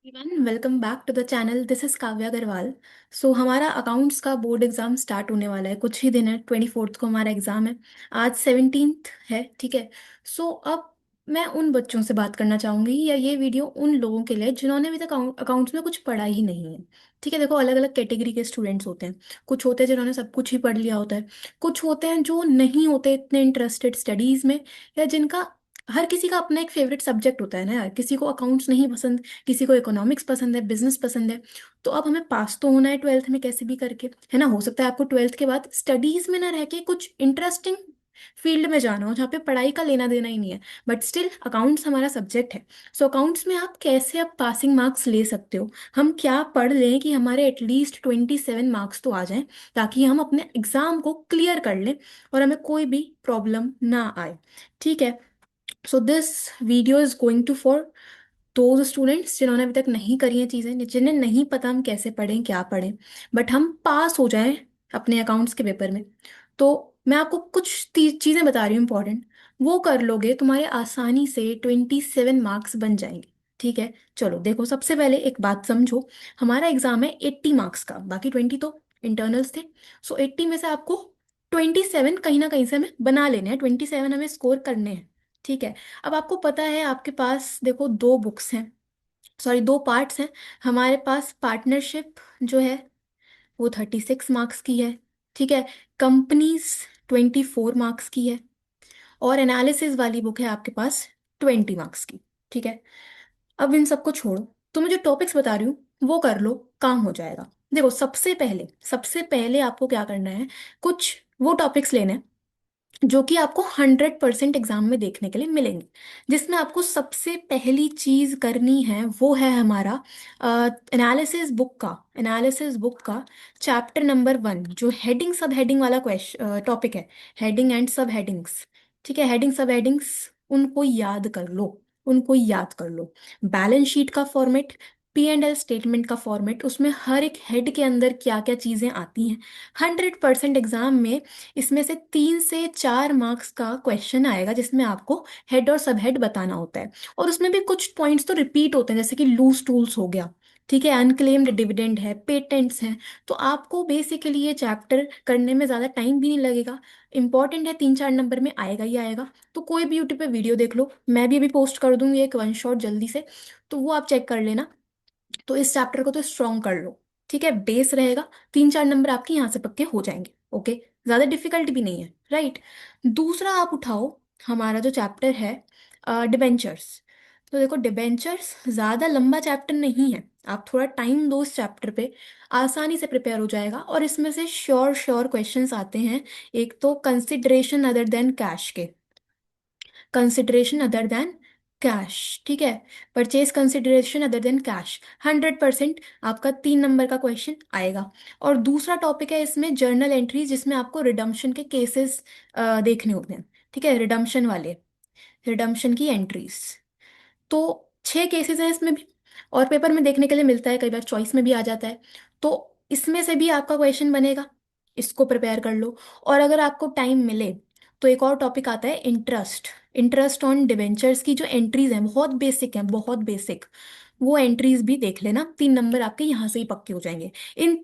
Everyone welcome back to the channel. This is Kavya Agarwal. So हमारा accounts का board exam start होने वाला है, कुछ ही दिन है। 24th को हमारा एग्जाम है। आज 17th है, ठीक है। सो अब मैं उन बच्चों से बात करना चाहूंगी, या ये वीडियो उन लोगों के लिए जिन्होंने अभी तक अकाउंट्स में कुछ पढ़ा ही नहीं है। ठीक है, देखो अलग अलग कैटेगरी के स्टूडेंट्स होते हैं। कुछ होते हैं जिन्होंने सब कुछ ही पढ़ लिया होता है। कुछ होते हैं जो नहीं होते इतने इंटरेस्टेड स्टडीज में, या जिनका हर किसी का अपना एक फेवरेट सब्जेक्ट होता है ना यार। किसी को अकाउंट्स नहीं पसंद, किसी को इकोनॉमिक्स पसंद है, बिजनेस पसंद है। तो अब हमें पास तो होना है ट्वेल्थ में कैसे भी करके, है ना। हो सकता है आपको ट्वेल्थ के बाद स्टडीज में ना रह के कुछ इंटरेस्टिंग फील्ड में जाना हो जहाँ पे पढ़ाई का लेना देना ही नहीं है, बट स्टिल अकाउंट्स हमारा सब्जेक्ट है। सो अकाउंट्स में आप कैसे अब पासिंग मार्क्स ले सकते हो, हम क्या पढ़ लें कि हमारे एटलीस्ट 27 मार्क्स तो आ जाएं, ताकि हम अपने एग्जाम को क्लियर कर लें और हमें कोई भी प्रॉब्लम ना आए। ठीक है। So this video is going to for दो स्टूडेंट्स जिन्होंने अभी तक नहीं करी हैं चीज़ें, जिन्हें नहीं पता हम कैसे पढ़ें क्या पढ़ें, बट हम पास हो जाएं अपने अकाउंट्स के पेपर में। तो मैं आपको कुछ चीज़ें बता रही हूँ इंपॉर्टेंट। वो कर लोगे तुम्हारे आसानी से 27 मार्क्स बन जाएंगे। ठीक है। चलो देखो, सबसे पहले एक बात समझो। हमारा एग्जाम है 80 मार्क्स का, बाकी 20 तो इंटरनल्स थे। सो 80 में से आपको 27 कहीं ना कहीं से हमें बना लेने हैं, 27 हमें स्कोर करने हैं। ठीक है। अब आपको पता है आपके पास देखो दो बुक्स हैं, सॉरी दो पार्ट्स हैं। हमारे पास पार्टनरशिप जो है वो 36 मार्क्स की है। ठीक है। कंपनीज 24 मार्क्स की है। और एनालिसिस वाली बुक है आपके पास 20 मार्क्स की। ठीक है। अब इन सबको छोड़ो, तो मैं जो टॉपिक्स बता रही हूँ वो कर लो, काम हो जाएगा। देखो सबसे पहले आपको क्या करना है, कुछ वो टॉपिक्स लेने हैं जो कि आपको 100% एग्जाम में देखने के लिए मिलेंगे। जिसमें आपको सबसे पहली चीज करनी है वो है हमारा एनालिसिस बुक का चैप्टर नंबर 1, जो हेडिंग सब हेडिंग वाला क्वेश्चन टॉपिक है। हेडिंग एंड सब हेडिंग्स। ठीक है, हेडिंग सब हेडिंग्स उनको याद कर लो, उनको याद कर लो। बैलेंस शीट का फॉर्मेट, P&L स्टेटमेंट का फॉर्मेट, उसमें हर एक हेड के अंदर क्या क्या चीजें आती हैं। 100% एग्जाम में इसमें से 3 से 4 मार्क्स का क्वेश्चन आएगा, जिसमें आपको हेड और सब हेड बताना होता है। और उसमें भी कुछ पॉइंट्स तो रिपीट होते हैं, जैसे कि लूज टूल्स हो गया। ठीक है, अनक्लेम्ड डिविडेंड है, पेटेंट्स हैं। तो आपको बेसिकली ये चैप्टर करने में ज़्यादा टाइम भी नहीं लगेगा। इंपॉर्टेंट है, 3-4 नंबर में आएगा ही आएगा। तो कोई भी यूट्यूब पे वीडियो देख लो, मैं भी अभी पोस्ट कर दूंगी एक वन शॉट जल्दी से, तो वो आप चेक कर लेना। तो इस चैप्टर को तो स्ट्रॉन्ग कर लो। ठीक है, बेस रहेगा। 3-4 नंबर आपके यहाँ से पक्के हो जाएंगे। ओके, ज्यादा डिफिकल्ट भी नहीं है, राइट। दूसरा आप उठाओ हमारा जो चैप्टर है डिबेंचर्स। तो देखो डिबेंचर्स ज्यादा लंबा चैप्टर नहीं है, आप थोड़ा टाइम दो इस चैप्टर पे, आसानी से प्रिपेयर हो जाएगा। और इसमें से श्योर श्योर क्वेश्चंस आते हैं। एक तो कंसिडरेशन अदर देन कैश के, कंसिडरेशन अदर देन कैश। ठीक है, purchase consideration other than cash, 100% आपका 3 नंबर का क्वेश्चन आएगा। और दूसरा टॉपिक है इसमें जर्नल एंट्रीज, जिसमें आपको रिडम्पशन के केसेस देखने होते हैं। ठीक है, रिडम्पशन वाले, रिडम्पशन की एंट्रीज। तो 6 केसेस हैं इसमें भी, और पेपर में देखने के लिए मिलता है, कई बार चॉइस में भी आ जाता है। तो इसमें से भी आपका क्वेश्चन बनेगा, इसको प्रिपेयर कर लो। और अगर आपको टाइम मिले तो एक और टॉपिक आता है इंटरेस्ट, इंटरेस्ट ऑन डिबेंचर्स की जो एंट्रीज हैं बहुत बेसिक हैं, बहुत बेसिक। वो एंट्रीज भी देख लेना, 3 नंबर आपके यहाँ से ही पक्के हो जाएंगे। इन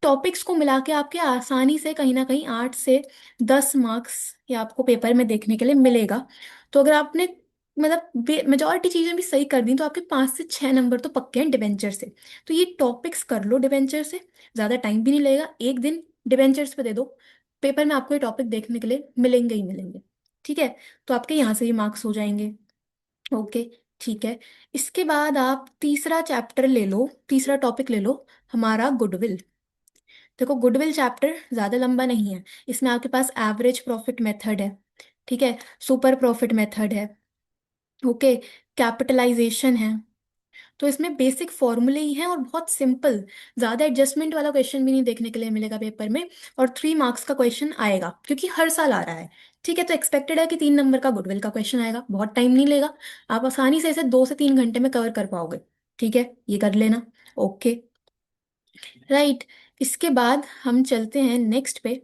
टॉपिक्स को मिला के आपके आसानी से कहीं ना कहीं 8 से 10 मार्क्स ये आपको पेपर में देखने के लिए मिलेगा। तो अगर आपने मतलब मेजॉरिटी चीजें भी सही कर दी, तो आपके 5 से 6 नंबर तो पक्के हैं डिबेंचर से। तो ये टॉपिक्स कर लो डिबेंचर से, ज्यादा टाइम भी नहीं लगेगा, एक दिन डिबेंचर्स पे दे दो, पेपर में आपको ये टॉपिक देखने के लिए मिलेंगे ही मिलेंगे। ठीक है, तो आपके यहाँ से ही मार्क्स हो जाएंगे। ओके, ठीक है। इसके बाद आप तीसरा चैप्टर ले लो, तीसरा टॉपिक ले लो, हमारा गुडविल। देखो गुडविल चैप्टर ज्यादा लंबा नहीं है, इसमें आपके पास एवरेज प्रॉफिट मेथड है। ठीक है, सुपर प्रॉफिट मेथड है। ओके, कैपिटलाइजेशन है। तो इसमें बेसिक फॉर्मूले ही हैं और बहुत सिंपल, ज्यादा एडजस्टमेंट वाला क्वेश्चन भी नहीं देखने के लिए मिलेगा पेपर में। और 3 मार्क्स का क्वेश्चन आएगा क्योंकि हर साल आ रहा है। ठीक है, तो एक्सपेक्टेड है कि 3 नंबर का गुडविल का क्वेश्चन आएगा, बहुत टाइम नहीं लेगा। आप आसानी से इसे 2 से 3 घंटे में कवर कर पाओगे। ठीक है, ये कर लेना। Okay, right. इसके बाद हम चलते हैं नेक्स्ट पे।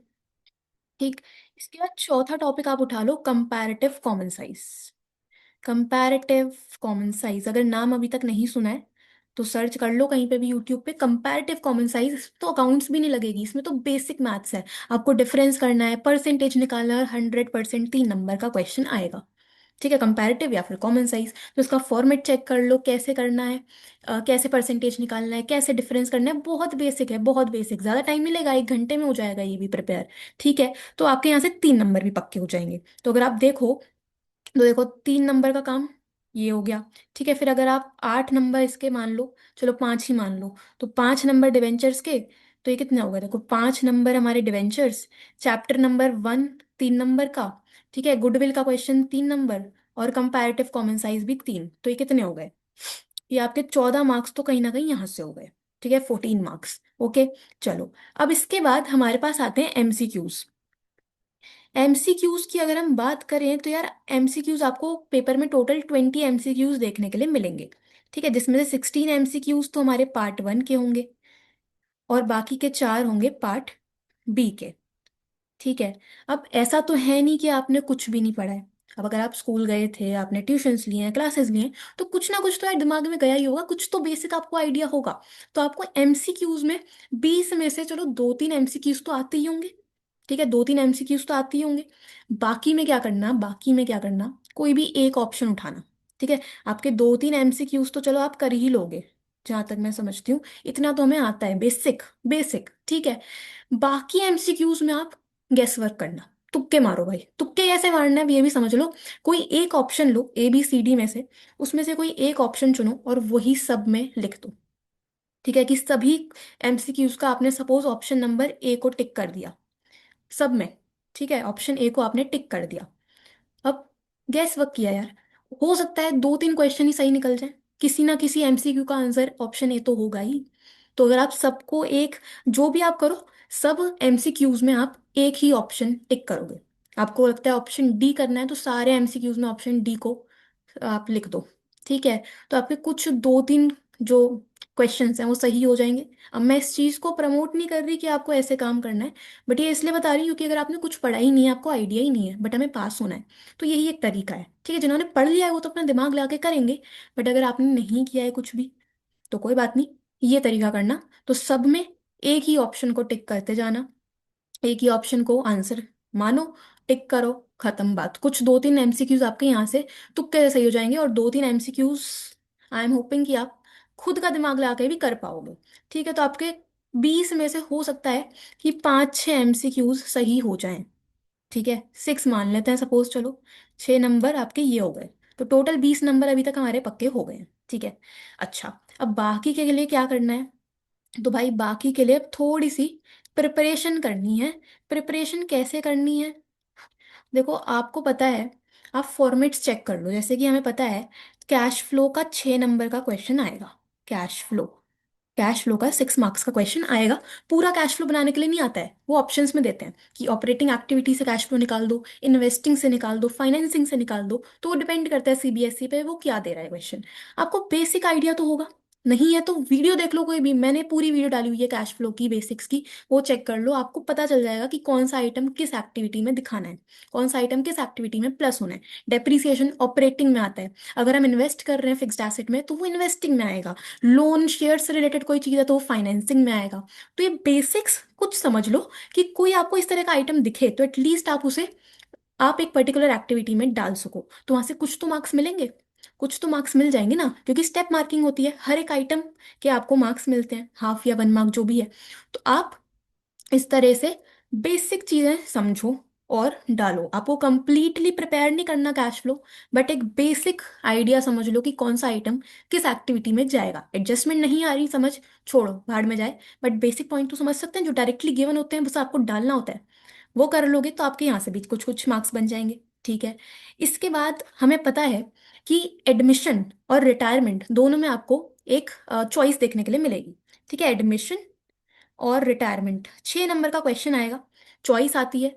ठीक, इसके बाद चौथा टॉपिक आप उठा लो, comparative common size. Comparative common size अगर नाम अभी तक नहीं सुना है तो सर्च कर लो कहीं पे भी यूट्यूब पे कंपैरेटिव कॉमन साइज, तो अकाउंट्स भी नहीं लगेगी इसमें, तो बेसिक मैथ्स है। आपको डिफरेंस करना है, परसेंटेज निकालना है, 100%, 3 नंबर का क्वेश्चन आएगा। ठीक है, कंपैरेटिव या फिर कॉमन साइज। तो इसका फॉर्मेट चेक कर लो कैसे करना है, कैसे परसेंटेज निकालना है, कैसे डिफरेंस करना है, बहुत बेसिक है, बहुत बेसिक। ज़्यादा टाइम नहीं लेगा, 1 घंटे में हो जाएगा ये भी प्रिपेयर। ठीक है, तो आपके यहाँ से 3 नंबर भी पक्के हो जाएंगे। तो अगर आप देखो, तो देखो 3 नंबर का काम ये हो गया। ठीक है, फिर अगर आप 8 नंबर इसके मान लो, चलो 5 ही मान लो, तो 5 नंबर डिवेंचर्स के, तो ये कितना होगा, देखो 5 नंबर हमारे डिवेंचर्स, चैप्टर नंबर 1 3 नंबर का, ठीक है, गुडविल का क्वेश्चन 3 नंबर, और कंपैरेटिव कॉमन साइज भी 3, तो ये कितने हो गए, ये आपके 14 मार्क्स तो कहीं ना कहीं यहाँ से हो गए। ठीक है, 14 मार्क्स। ओके, चलो अब इसके बाद हमारे पास आते हैं एमसीक्यूज। एमसीक्यूज की अगर हम बात करें तो यार, एमसीक्यूज आपको पेपर में टोटल 20 एमसीक्यूज देखने के लिए मिलेंगे। ठीक है, जिसमें से 16 एमसीक्यूज तो हमारे पार्ट 1 के होंगे, और बाकी के 4 होंगे पार्ट बी के। ठीक है, अब ऐसा तो है नहीं कि आपने कुछ भी नहीं पढ़ा है। अब अगर आप स्कूल गए थे, आपने ट्यूशंस लिए हैं, क्लासेस लिए हैं, तो कुछ ना कुछ तो यार दिमाग में गया ही होगा, कुछ तो बेसिक आपको आइडिया होगा। तो आपको एमसीक्यूज में 20 में से चलो 2 3 एमसीक्यूज तो आते ही होंगे। ठीक है, 2 3 एमसीक्यूज तो आते ही होंगे। बाकी में क्या करना, बाकी में क्या करना, कोई भी एक ऑप्शन उठाना। ठीक है, आपके 2 3 एमसीक्यूज तो चलो आप कर ही लोगे, जहां तक मैं समझती हूँ इतना तो हमें आता है, बेसिक बेसिक। ठीक है, बाकी एमसीक्यूज में आप गेस वर्क करना, तुक्के मारो भाई। तुक्के कैसे मारना है ये भी समझ लो। कोई एक ऑप्शन लो ABCD में से, उसमें से कोई एक ऑप्शन चुनो और वही सब में लिख दो। ठीक है, कि सभी एमसीक्यूज का आपने सपोज ऑप्शन नंबर ए को टिक कर दिया सब में। ठीक है, ऑप्शन ए को आपने टिक कर दिया। अब गैस वर्क किया यार, हो सकता है 2 3 क्वेश्चन ही सही निकल जाए, किसी ना किसी एमसीक्यू का आंसर ऑप्शन ए तो होगा ही। तो अगर आप सबको एक, जो भी आप करो, सब एमसीक्यूज में आप एक ही ऑप्शन टिक करोगे। आपको लगता है ऑप्शन डी करना है, तो सारे एमसीक्यूज में ऑप्शन डी को आप लिख दो। ठीक है, तो आपके कुछ 2 3 जो क्वेश्चंस हैं वो सही हो जाएंगे। अब मैं इस चीज़ को प्रमोट नहीं कर रही कि आपको ऐसे काम करना है, बट ये इसलिए बता रही हूँ क्योंकि अगर आपने कुछ पढ़ा ही नहीं है, आपको आइडिया ही नहीं है, बट हमें पास होना है, तो यही एक तरीका है। ठीक है, जिन्होंने पढ़ लिया है वो तो अपना दिमाग लगा के करेंगे, बट अगर आपने नहीं किया है कुछ भी, तो कोई बात नहीं, ये तरीका करना। तो सब में एक ही ऑप्शन को टिक करते जाना, एक ही ऑप्शन को आंसर मानो, टिक करो, खत्म बात। कुछ 2 3 एमसीक्यूज आपके यहाँ से तुक्के से सही हो जाएंगे, और 2 3 एमसीक्यूज आई एम होपिंग कि आप खुद का दिमाग लगा के भी कर पाओगे। ठीक है, तो आपके 20 में से हो सकता है कि 5 6 एमसीक्यूज सही हो जाएं। ठीक है, 6 मान लेते हैं सपोज, चलो 6 नंबर आपके ये हो गए, तो टोटल 20 नंबर अभी तक हमारे पक्के हो गए हैं। ठीक है, अच्छा, अब बाकी के लिए क्या करना है, तो भाई बाकी के लिए थोड़ी सी प्रिपरेशन करनी है। प्रिपरेशन कैसे करनी है, देखो आपको पता है, आप फॉर्मेट्स चेक कर लो। जैसे कि हमें पता है कैश फ्लो का 6 नंबर का क्वेश्चन आएगा। कैश फ्लो, कैश फ्लो का 6 मार्क्स का क्वेश्चन आएगा। पूरा कैश फ्लो बनाने के लिए नहीं आता है, वो ऑप्शंस में देते हैं कि ऑपरेटिंग एक्टिविटी से कैश फ्लो निकाल दो, इन्वेस्टिंग से निकाल दो, फाइनेंसिंग से निकाल दो। तो वो डिपेंड करता है CBSE पे वो क्या दे रहा है क्वेश्चन। आपको बेसिक आइडिया तो होगा, नहीं है तो वीडियो देख लो कोई भी, मैंने पूरी वीडियो डाली हुई है कैश फ्लो की बेसिक्स की, वो चेक कर लो, आपको पता चल जाएगा कि कौन सा आइटम किस एक्टिविटी में दिखाना है, कौन सा आइटम किस एक्टिविटी में प्लस होना है। डेप्रिसिएशन ऑपरेटिंग में आता है, अगर हम इन्वेस्ट कर रहे हैं फिक्स्ड एसेट में तो वो इन्वेस्टिंग में आएगा। लोन शेयर से रिलेटेड कोई चीज़ है तो वो फाइनेंसिंग में आएगा। तो ये बेसिक्स कुछ समझ लो, कि कोई आपको इस तरह का आइटम दिखे तो एटलीस्ट आप उसे, आप एक पर्टिकुलर एक्टिविटी में डाल सको, तो वहां से कुछ तो मार्क्स मिलेंगे, कुछ तो मार्क्स मिल जाएंगे ना, क्योंकि स्टेप मार्किंग होती है हर एक आइटम के, आपको मार्क्स मिलते हैं, हाफ या 1 मार्क जो भी है। तो आप इस तरह से बेसिक चीजें समझो और डालो। आपको कंप्लीटली प्रिपेयर नहीं करना कैश फ्लो, बट एक बेसिक आइडिया समझ लो कि कौन सा आइटम किस एक्टिविटी में जाएगा। एडजस्टमेंट नहीं आ रही समझ, छोड़ो भाड़ में जाए, बट बेसिक पॉइंट तो समझ सकते हैं, जो डायरेक्टली गिवन होते हैं बस आपको डालना होता है। वो कर लोगे तो आपके यहाँ से भी कुछ कुछ मार्क्स बन जाएंगे। ठीक है, इसके बाद हमें पता है कि एडमिशन और रिटायरमेंट दोनों में आपको एक चॉइस देखने के लिए मिलेगी। ठीक है, एडमिशन और रिटायरमेंट 6 नंबर का क्वेश्चन आएगा, चॉइस आती है।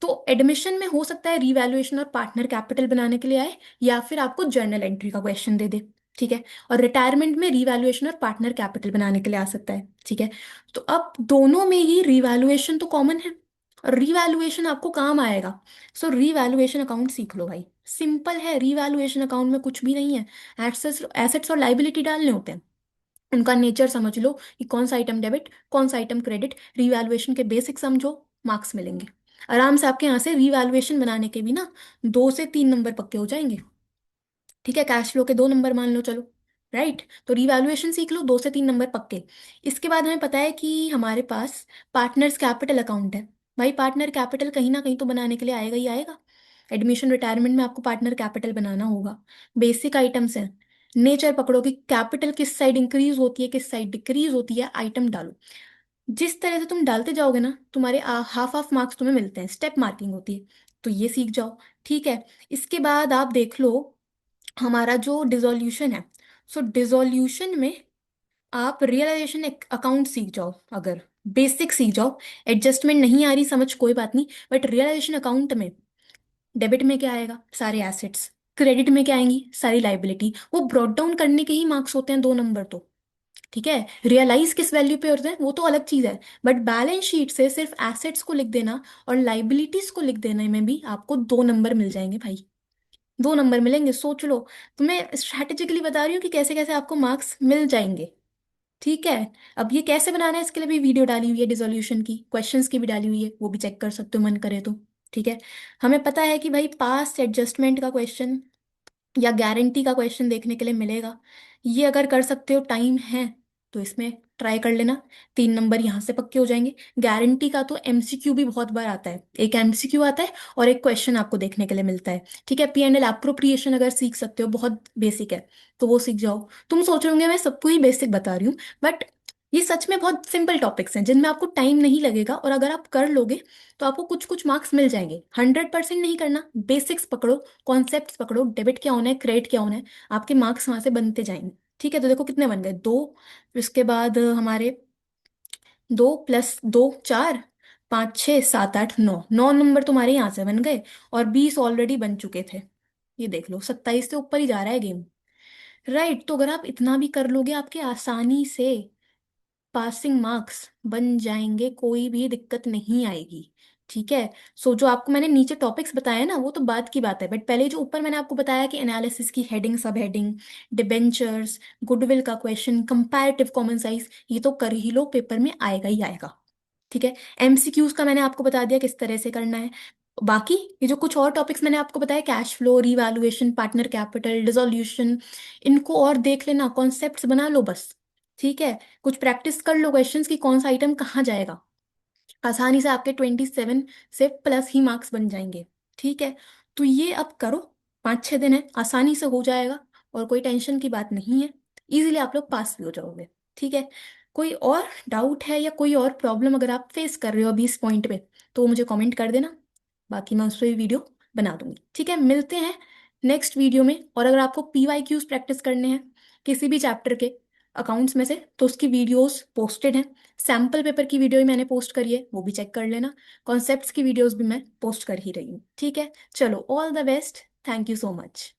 तो एडमिशन में हो सकता है रीवैल्यूएशन और पार्टनर कैपिटल बनाने के लिए आए, या फिर आपको जर्नल एंट्री का क्वेश्चन दे दे। ठीक है, और रिटायरमेंट में रीवैल्यूएशन और पार्टनर कैपिटल बनाने के लिए आ सकता है। ठीक है, तो अब दोनों में ही रीवैल्यूएशन तो कॉमन है, और रीवैल्यूएशन आपको काम आएगा। सो रीवैल्यूएशन अकाउंट सीख लो भाई, सिंपल है। रीवैल्यूएशन अकाउंट में कुछ भी नहीं है, एसेट्स एसेट्स और लाइबिलिटी डालने होते हैं। उनका नेचर समझ लो कि कौन सा आइटम डेबिट, कौन सा आइटम क्रेडिट, रीवैल्यूएशन के बेसिक समझो, मार्क्स मिलेंगे आराम से आपके यहाँ से। रीवैल्यूएशन बनाने के भी ना 2 से 3 नंबर पक्के हो जाएंगे। ठीक है, कैश फ्लो के 2 नंबर मान लो चलो। राइट, तो रीवैल्यूएशन सीख लो, 2 से 3 नंबर पक्के। इसके बाद हमें पता है कि हमारे पास पार्टनर्स कैपिटल अकाउंट है। भाई पार्टनर कैपिटल कहीं ना कहीं तो बनाने के लिए आएगा ही आएगा। एडमिशन रिटायरमेंट में आपको पार्टनर कैपिटल बनाना होगा। बेसिक आइटम्स हैं। नेचर पकड़ो कि कैपिटल किस साइड इंक्रीज होती है, किस साइड डिक्रीज होती है, आइटम डालो। जिस तरह से तुम डालते जाओगे ना, तुम्हारे हाफ हाफ मार्क्स तुम्हें मिलते हैं, स्टेप मार्किंग होती है। तो ये सीख जाओ। ठीक है, इसके बाद आप देख लो हमारा जो डिसोल्यूशन है। सो डिसोल्यूशन में आप रियलाइजेशन अकाउंट सीख जाओ, अगर बेसिक सीख जाओ। एडजस्टमेंट नहीं आ रही समझ, कोई बात नहीं, बट रियलाइजेशन अकाउंट में डेबिट में क्या आएगा, सारे एसेट्स। क्रेडिट में क्या आएंगी, सारी लाइबिलिटी। वो ब्रॉट डाउन करने के ही मार्क्स होते हैं 2 नंबर तो। ठीक है, रियलाइज किस वैल्यू पे होते हैं वो तो अलग चीज है, बट बैलेंस शीट से सिर्फ एसेट्स को लिख देना और लाइबिलिटीज को लिख देने में भी आपको 2 नंबर मिल जाएंगे भाई। 2 नंबर मिलेंगे, सोच लो। तो मैं स्ट्रैटेजिकली बता रही हूँ कि कैसे कैसे आपको मार्क्स मिल जाएंगे। ठीक है, अब ये कैसे बनाना है इसके लिए भी वीडियो डाली हुई है, डिसोल्यूशन की, क्वेश्चंस की भी डाली हुई है, वो भी चेक कर सकते हो मन करे तो। ठीक है, हमें पता है कि भाई पास्ट एडजस्टमेंट का क्वेश्चन या गारंटी का क्वेश्चन देखने के लिए मिलेगा। ये अगर कर सकते हो, टाइम है तो इसमें ट्राई कर लेना। 3 नंबर यहाँ से पक्के हो जाएंगे। गारंटी का तो एमसीक्यू भी बहुत बार आता है, एक एमसीक्यू आता है और एक क्वेश्चन आपको देखने के लिए मिलता है। ठीक है, P&L एप्रोप्रिएशन अगर सीख सकते हो, बहुत बेसिक है, तो वो सीख जाओ। तुम सोच रहे होंगे मैं सबको ही बेसिक बता रही हूँ, बट ये सच में बहुत सिंपल टॉपिक्स हैं जिनमें आपको टाइम नहीं लगेगा, और अगर आप कर लोगे तो आपको कुछ कुछ मार्क्स मिल जाएंगे। 100% नहीं करना, बेसिक्स पकड़ो, कॉन्सेप्ट्स पकड़ो, डेबिट क्या होना है, क्रेडिट क्या होना है, आपके मार्क्स वहां से बनते जाएंगे। ठीक है, तो देखो कितने बन गए, 2। इसके बाद हमारे 2 + 2 4, 5 6 7 8 9, 9 नंबर तुम्हारे यहाँ से बन गए, और 20 ऑलरेडी बन चुके थे। ये देख लो, 27 से ऊपर ही जा रहा है गेम। राइट, तो अगर आप इतना भी कर लोगे, आपके आसानी से पासिंग मार्क्स बन जाएंगे, कोई भी दिक्कत नहीं आएगी। ठीक है, सो जो आपको मैंने नीचे टॉपिक्स बताया ना, वो तो बात की बात है, बट पहले जो ऊपर मैंने आपको बताया कि एनालिसिस की हेडिंग, सब हेडिंग, डिबेंचर्स, गुडविल का क्वेश्चन, कंपैरेटिव कॉमन साइज, ये तो कर ही लो, पेपर में आएगा ही आएगा। ठीक है, एमसीक्यूज का मैंने आपको बता दिया किस तरह से करना है। बाकी ये जो कुछ और टॉपिक्स मैंने आपको बताया, cash flow, revaluation, partner capital, dissolution, इनको और देख लेना, कॉन्सेप्ट्स बना लो बस। ठीक है, कुछ प्रैक्टिस कर लो क्वेश्चंस की, कौन सा आइटम कहाँ जाएगा। आसानी से आपके 27 से प्लस ही मार्क्स बन जाएंगे। ठीक है, तो ये अब करो, 5 6 दिन है, आसानी से हो जाएगा, और कोई टेंशन की बात नहीं है। इजीली आप लोग पास भी हो जाओगे। ठीक है, कोई और डाउट है या कोई और प्रॉब्लम अगर आप फेस कर रहे हो अभी इस पॉइंट पे, तो मुझे कमेंट कर देना, बाकी मैं उस पर वीडियो बना दूंगी। ठीक है, मिलते हैं नेक्स्ट वीडियो में। और अगर आपको PYQs प्रैक्टिस करने हैं किसी भी चैप्टर के अकाउंट्स में से, तो उसकी वीडियोस पोस्टेड हैं। सैम्पल पेपर की वीडियो ही मैंने पोस्ट करी है, वो भी चेक कर लेना। कॉन्सेप्ट्स की वीडियोस भी मैं पोस्ट कर ही रही हूँ। ठीक है, चलो, all the best, thank you so much.